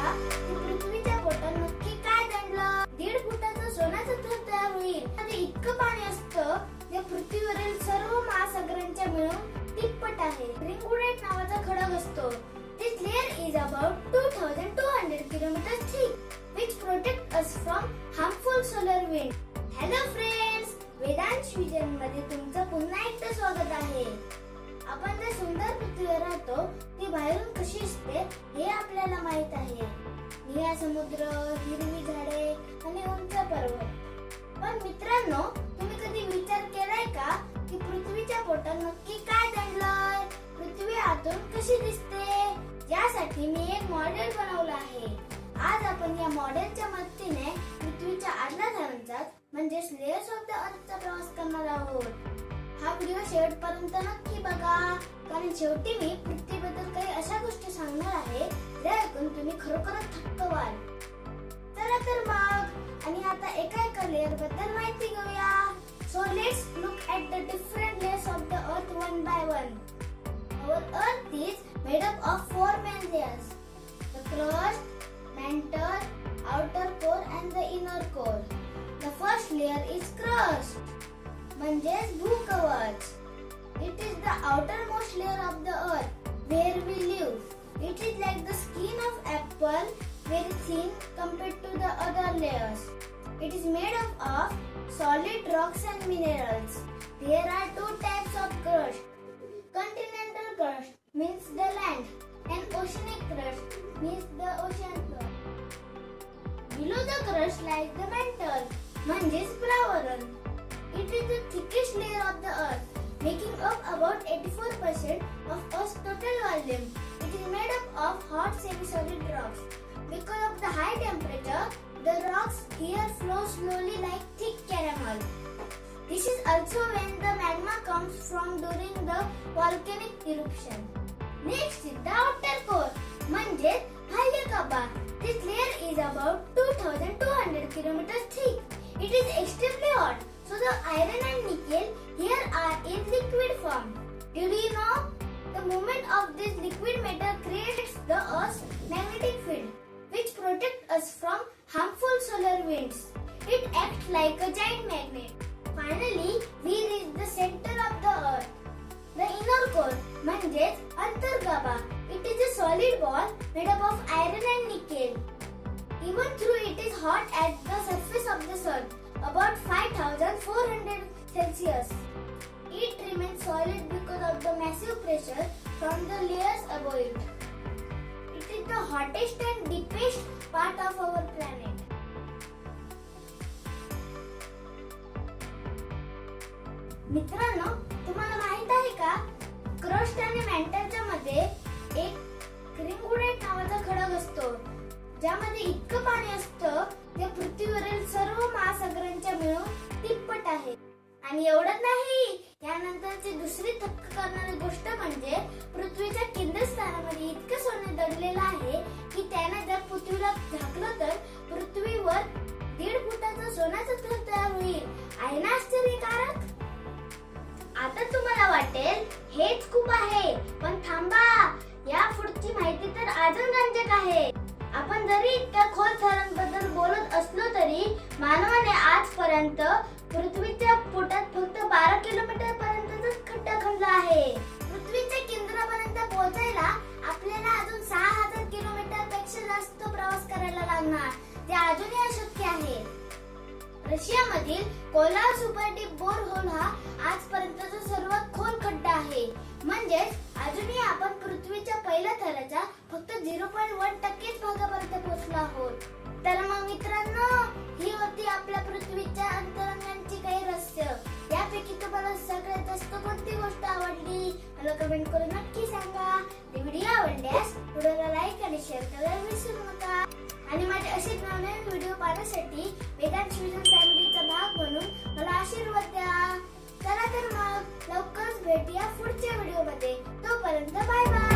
का की पृथ्वीच्या पोटात नक्की काय दडलं? 1.5 फुटाचं सोन्याचं थर तयार होईल. त्यामध्ये इतकं पाणी असतं जे पृथ्वीवरील सर्व महासागरांच्या मिळून तिप्पट आहे. रिंगुडेट नावाचा खडक असतो. This layer is about 2200 kilometers thick, which protect us from harmful solar wind. Hello friends, Vedansh vision मध्ये तुमचं पुन्हा एकदा स्वागत आहे. आपण ज्या सुंदर पृथ्वीवर राहतो ती बाहेरून कशी असते हे आपल्याला माहित आहे. निळा समुद्र, हिरवी झाडे आणि उंच पर्वत. पण मित्रांनो, तुम्ही कधी विचार केलाय का की पृथ्वीच्या पोटात नक्की काय दडलंय? पृथ्वी आतून कशी दिसते? यासाठी मी एक मॉडेल बनवलं आहे. आज आपण या मॉडेलच्या मदतीने पृथ्वीच्या आतल्या थरांचा म्हणजे लेयर्स ऑफ द अर्थचा प्रवास करणार आहोत. हा व्हिडिओ शेवटपर्यंत नक्की बघा, कारण शेवटी मी पृथ्वीबद्दल काही अशा गोष्टी सांगणार आहे ज्या ऐकून तुम्ही खरोखरच थक्क व्हाल. चला तर मग, आणि आता एका लेयर बद्दल माहिती घेऊया. So let's look at the different layers of the earth one by one. Our earth is made up of 4 main layers: the crust, mantle, outer core and the inner core. The first layer is crust, म्हणजेच भूकवच. It is the outermost layer of the earth where we live. It is like the skin of apple, very thin compared to the other layers. It is made up of solid rocks and minerals. There are 2 types of crust. Continental crust means the land, and oceanic crust means the ocean floor. Below the crust lies the mantle, म्हणजेच प्रावरण. It is the thickest layer of the earth, making up about 84% of Earth's total volume. It is made up of hot semi-solid rocks. Because of the high temperature, the rocks here flow slowly like thick caramel. This is also when the magma comes from during the volcanic eruption. Next is the outer core, म्हणजेच बाह्य गाभा. This layer is about 2200 kilometers thick. It is extremely hot, so the iron and nickel here are in liquid form. Did you know? The movement of this liquid matter creates the Earth's magnetic field, which protects us from harmful solar winds. It acts like a giant magnet. Finally, we reach the center of the Earth. The inner core, म्हणजेच अंतर्गाभा. It is a solid ball made up of iron and nickel. Even though it is hot at the surface of the sun, about 5400 Celsius, it remains solid because of the massive pressure from the layers above it. It is the hottest and deepest part of our planet. मित्रांनो, तुम्हाला माहित आहे का, crust आणि मॅन्टलच्या मध्ये एक रिंगुडेट नावाचा खडक असतो, ज्यामध्ये इतकं पाणी असतं जे पृथ्वीवरील सर्व महासागरांच्या मिळून तिप्पट आहे. आणि एवढंच नाही, यानंतरची दुसरी थक्क करणारी गोष्ट म्हणजे पृथ्वीच्या केंद्रस्थानामध्ये इतकं सोनं दडलेलं आहे की त्याने जर पृथ्वीला झाकलं तर पृथ्वीवर 1.5 फुटाचं सोन्याचं थर तयार होईल. आहे ना आश्चर्यकारक? आता तुम्हाला वाटेल हेच खूप आहे, पण थांबा, या पुढची माहिती तर अजून रंजक आहे. आपण जरी इतक्या खोल थरांबद्दल बोलत असलो तरी मानवाने आजपर्यंत पृथ्वीच्या पोटात फक्त 12 किलोमीटर पर्यंतच खड्डा खणला आहे. पृथ्वीच्या केंद्रापर्यंत पोहोचायला आपल्याला अजून 6000 किलोमीटर पेक्षा जास्त प्रवास करायला लागणार, जे अजूनही अशक्य आहे. रशियामधील कोलार सुपर डीप बोरहोल हा आजपर्यंतचा सर्वात खोल खड्डा आहे. म्हणजेच अजूनही आपण पृथ्वीच्या पहिल्या थराच्या फक्त 0.1% भागापर्यंत पोहोचलो आहोत. तर मग मित्रांनो, ही होती आपल्या पृथ्वीच्या अंतरंगाची काही रहस्य. यापैकी तुम्हाला सगळ्यात जास्त कोणती गोष्ट आवडली मला कमेंट करून नक्की सांगा. व्हिडिओ आवडल्यास व्हिडिओला लाईक आणि शेअर करायला विसरू नका. आणि माझे असेच नवीन व्हिडिओ पाहण्यासाठी वेदांश विजन फॅमिलीचा भाग बनून मला आशीर्वाद द्या. चला तर मग, लवकरच भेटूया पुढच्या व्हिडिओमध्ये. तोपर्यंत बाय बाय.